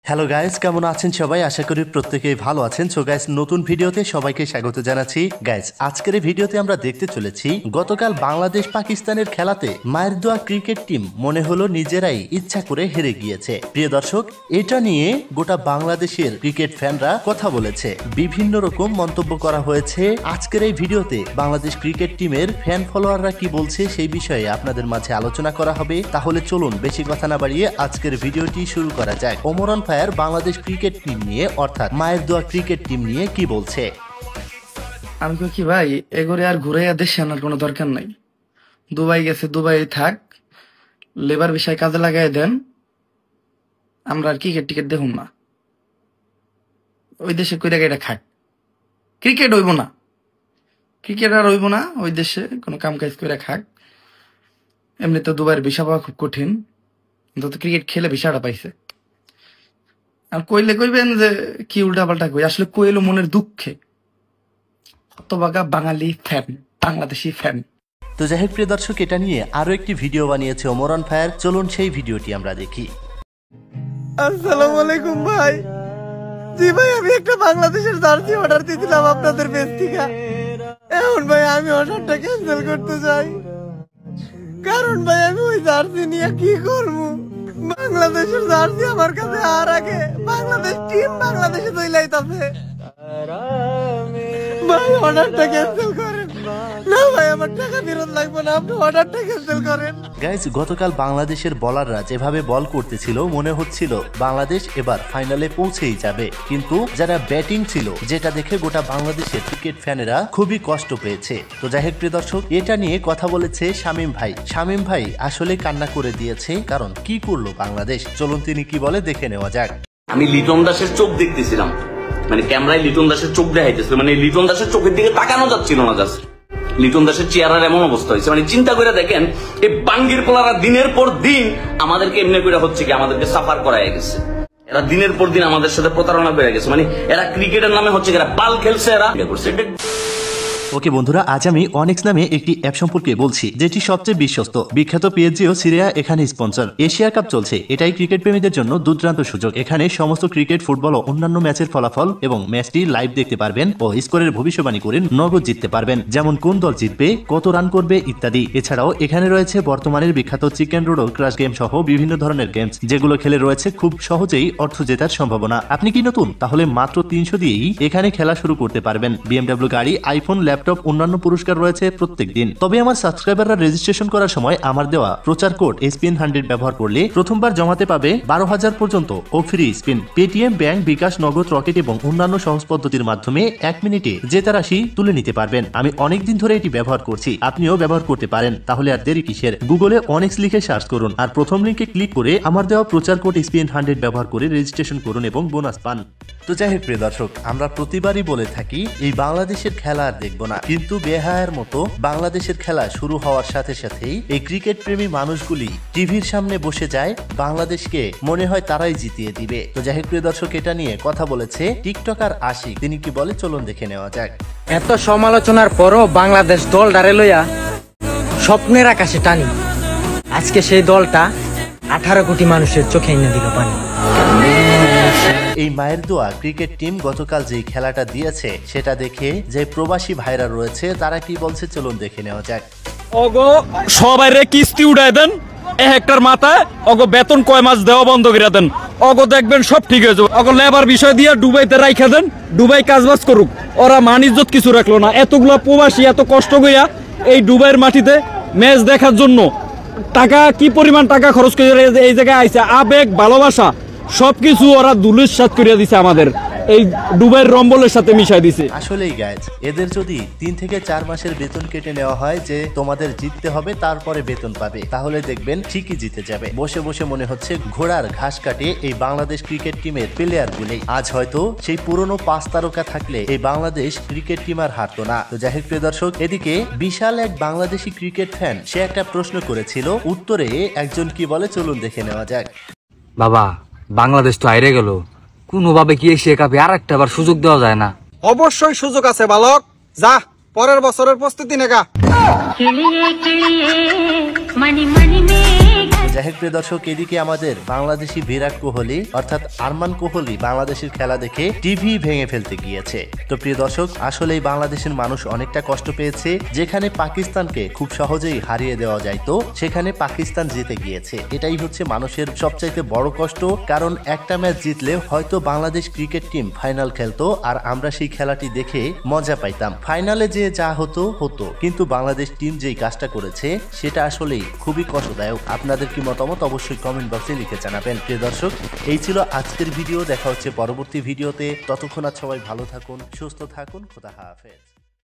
Hello guys, কেমন আছেন সবাই? আশা করি প্রত্যেকেই ভালো আছেন। সো গাইস, নতুন ভিডিওতে সবাইকে স্বাগত জানাচ্ছি। গাইস, আজকের এই ভিডিওতে আমরা দেখতে চলেছি গতকাল বাংলাদেশ পাকিস্তানের খেলাতে মায়ের দোয়া ক্রিকেট টিম মনে হলো নিজেরাই ইচ্ছা করে হেরে গিয়েছে। প্রিয় দর্শক, এটা নিয়ে গোটা বাংলাদেশের ক্রিকেট ফ্যানরা কথা বলেছে, বিভিন্ন রকম মন্তব্য করা হয়েছে। আজকের এই ভিডিওতে বাংলাদেশ ক্রিকেট টিমের ফ্যান ফলোয়াররা কি বলছে সেই বিষয়ে আপনাদের মাঝে আলোচনা করা হবে। তাহলে চলুন বেশি কথা না বাড়িয়ে আজকের ভিডিওটি শুরু করা যাক। Omran fire Bangladesh cricket team নিয়ে অর্থাৎ মায়ের দোয়া ক্রিকেট টিম নিয়ে কি বলছে। আমি কি ভাই এগোরে আর ঘুরে দেশে আনার কোনো দরকার নাই। দুবাই গেছে, দুবাই থাক, লেবার বিষয় কাজে লাগাই দেন, আমরা আর ক্রিকেট টিকেট দেখুন না। ওই দেশে কইরা এটা খাক, ক্রিকেট হইব না, ক্রিকেট আর হইব না। ওই দেশে কোনো কাম কাজ করে খাক। এমনি তো দুবাইয়ের ভিসা পাওয়া খুব কঠিন, কিন্তু ক্রিকেট খেলে ভিসাটা পাইছে। আর কইলে কইবেন যে কি উল্টা পাল্টা কই, আসলে কইলো মনের দুঃখে। হতবাগা বাঙালি ফ্যান, বাংলাদেশি ফ্যান। তো যাই হোক প্রিয় দর্শক, এটা নিয়ে আরো একটি ভিডিও বানিয়েছে ওমরান ফায়ার। চলুন সেই ভিডিওটি আমরা দেখি। আসসালামু আলাইকুম ভাই। জি ভাই, আমি একটা বাংলাদেশের জার্সি অর্ডার দিয়েছিলাম আপনাদের পেজ থেকে। এখন ভাই আমি অর্ডারটা ক্যান্সেল করতে চাই, কারণ ভাই আমি ওই জার্সি নিয়ে কি করবো? বাংলাদেশের জার্সি আমার কাছে আর আগে বাংলাদেশ টিম বাংলাদেশে দইলাইতাছে। ভাই অর্ডারটা ক্যান্সেল করেন না ভাই, আমার টাকা ফেরত লাগবে না, আপনি অর্ডারটা ক্যান্সেল করেন। গাইজ, গতকাল বাংলাদেশের বলাররা যেভাবে বল করতেছিল মনে হচ্ছিল বাংলাদেশ এবার ফাইনালে পৌঁছেই যাবে, কিন্তু যারা ব্যাটিং ছিল যেটা দেখে গোটা বাংলাদেশের ক্রিকেট ফ্যানেরা খুবই কষ্ট পেয়েছে। তো যাই হোক প্রিয় দর্শক, এটা নিয়ে কথা বলেছে শামীম ভাই। শামীম ভাই আসলে কান্না করে দিয়েছে, কারণ কি করলো বাংলাদেশ। চলুন তিনি কি বলে দেখে নেওয়া যাক। আমি লিটন দাসের চোখ দেখতেছিলাম, মানে ক্যামেরায় লিটন দাসের চোখ দেখাইতেছিল, মানে লিটন দাসের চোখের দিকে তাকানো যাচ্ছিল না। জাস্ট লিটন দাসের চেহারার এমন অবস্থা হয়েছে, মানে চিন্তা করে দেখেন, এই বাঙ্গির পোলারা দিনের পর দিন আমাদেরকে এমনি করে হচ্ছে কি আমাদেরকে সাফার করায় গেছে। এরা দিনের পর দিন আমাদের সাথে প্রতারণা করে গেছে, মানে এরা ক্রিকেটের নামে হচ্ছে এরা বাল খেলছে, এরা করছে। ওকে বন্ধুরা, আজ আমি অনেক্স নামে একটি অ্যাপ সম্পর্কে বলছি, যেটি সবচেয়ে বিশ্বস্ত। বিখ্যাত পিএসজি ও সিরিয়া এখানে স্পন্সর। এশিয়া কাপ চলছে, এটাই ক্রিকেট প্রেমীদের জন্য দুর্দান্ত সুযোগ। এখানে সমস্ত ক্রিকেট, ফুটবল ও অন্যান্য ম্যাচের ফলাফল এবং ম্যাচটি লাইভ দেখতে পারবেন ও স্কোরের ভবিষ্যবাণী করে নগদ জিততে পারবেন, যেমন কোন দল জিতবে, কত রান করবে ইত্যাদি। এছাড়াও এখানে রয়েছে বর্তমানের বিখ্যাত চিকেন রুডল, ক্রাশ গেম সহ বিভিন্ন ধরনের গেমস, যেগুলো খেলে রয়েছে খুব সহজেই অর্থ জেতার সম্ভাবনা। আপনি কি নতুন? তাহলে মাত্র 300 দিয়েই এখানে খেলা শুরু করতে পারবেন। বিএমডব্লিউ গাড়ি, আইফোন, ল্যাপটপ, অন্যান্য পুরস্কার রয়েছে প্রত্যেক দিন। তবে আমার সাবস্ক্রাইবাররা রেজিস্ট্রেশন করার সময় আমার দেওয়া প্রচার কোড SPN100 ব্যবহার করলে প্রথমবার জমাতে পাবে 12,000 পর্যন্ত ও ফ্রি স্পিন। পেটিএম, ব্যাংক, বিকাশ, নগদ, রকেট এবং অন্যান্য সহজ পদ্ধতির মাধ্যমে 1 মিনিটে জেতা রাশি তুলে নিতে পারবেন। আমি অনেকদিন ধরে এটি ব্যবহার করছি, আপনিও ব্যবহার করতে পারেন। তাহলে আর দেরি কিসের? গুগলে অনেক্স লিখে সার্চ করুন আর প্রথম লিঙ্কে ক্লিক করে আমার দেওয়া প্রচার কোড SPN100 ব্যবহার করে রেজিস্ট্রেশন করুন এবং বোনাস পান। তো যাই হোক প্রিয় দর্শক, আমরা প্রতিবারই বলে থাকি এই বাংলাদেশের খেলা আর দেখবো না, কিন্তু বেহায়ার মতো বাংলাদেশের খেলা শুরু হওয়ার সাথে সাথেই এই ক্রিকেট প্রেমী মানুষগুলি টিভির সামনে বসে যায়, বাংলাদেশকে মনে হয় তারাই জিতিয়ে দিবে। তো যাই হোক প্রিয় দর্শক, এটা নিয়ে কথা বলেছে টিকটকার আশিক। তিনি কি বলে চলুন দেখে নেওয়া যাক। এত সমালোচনার পরও বাংলাদেশ দল ডারে লইয়া স্বপ্নের আকাশে টানি, আজকে সেই দলটা 18 কোটি মানুষের চোখে এনে দিল পানি। এই মায়ের দোয়া ক্রিকেট টিম গতকাল যেই খেলাটা দিয়েছে সেটা দেখে যে প্রবাসী ভাইরা রয়েছে তারা কি বলছে চলুন দেখে নেওয়া যাক। ওগো সবাই রে কিস্তি উড়াই দেন, 1 হেক্টর মাথায় ওগো বেতন কয় মাস দেওয়া বন্ধ করে দেন, ওগো দেখবেন সব ঠিক হয়ে যাবে। ওগো লেবার বিষয় দিয়ে দুবাইতে রাইখা দেন, দুবাই কাজবাজ করুক, ওরা মান ইজ্জত কিছু রাখলো না। এতগুলো প্রবাসী এত কষ্ট কইরা এই দুবাইয়ের মাটিতে ম্যাচ দেখার জন্য টাকা, কি পরিমাণ টাকা খরচ করে এই জায়গায় আইছে, আবেগ, ভালোবাসা সবকিছু ওরা দুলিশাত করিয়া দিছে, আমাদের এই দুবাইয়ের রম্বলের সাথে মিশাই দিছে। আসলেই গাইজ, এদের যদি 3 থেকে 4 মাসের বেতন কেটে নেওয়া হয় যে তোমাদের জিততে হবে তারপরে বেতন পাবে, তাহলে দেখবেন ঠিকই জিতে যাবে। বসে বসে মনে হচ্ছে ঘোড়ার ঘাস কাটে এই বাংলাদেশ ক্রিকেট টিমের প্লেয়ার গুলি। আজ হয়তো সেই পুরনো 5 তারকা থাকলে এই বাংলাদেশ ক্রিকেট টিম আর হারতো না। তো যাই হোক প্রিয় দর্শক, এদিকে বিশাল এক বাংলাদেশি ক্রিকেট ফ্যান সে একটা প্রশ্ন করেছিল, উত্তরে একজন কি বলে চলুন দেখে নেওয়া যাক। বাবা, বাংলাদেশ তো হাইরে গেল, কোনোভাবে কি এশিয়া কাপে আর একটা বার সুযোগ দেওয়া যায় না? অবশ্যই সুযোগ আছে বালক, যা পরের বছরের প্রস্তুতি নেগা। যাই হোক প্রিয় দর্শক, এদিকে আমাদের বাংলাদেশি বিরাট কোহলি অর্থাৎ আরমান কোহলি বাংলাদেশের খেলা দেখে টিভি ভেঙে ফেলতে গিয়েছে। তো প্রিয় দর্শক, আসলেই বাংলাদেশের মানুষ অনেকটা কষ্ট পেয়েছে। যেখানে পাকিস্তানকে খুব সহজেই হারিয়ে দেওয়া যাইতো সেখানে পাকিস্তান জিতে গিয়েছে। এটাই হচ্ছে মানুষের সবচাইতে বড় কষ্ট, কারণ একটা ম্যাচ জিতলে হয়তো বাংলাদেশ ক্রিকেট টিম ফাইনাল খেলতো আর আমরা সেই খেলাটি দেখে মজা পাইতাম। ফাইনালে যে যা হতো হতো, কিন্তু বাংলাদেশ টিম যেই কাজটা করেছে সেটা আসলেই খুবই কষ্টদায়ক। আপনাদের কি মতামত অবশ্যই কমেন্ট বক্সে লিখে জানাবেন। প্রিয় দর্শক, এই ছিল আজকের ভিডিও। দেখা হচ্ছে পরবর্তী ভিডিওতে। ততক্ষণ আর সবাই ভালো থাকুন, সুস্থ থাকুন। খোদা হাফেজ।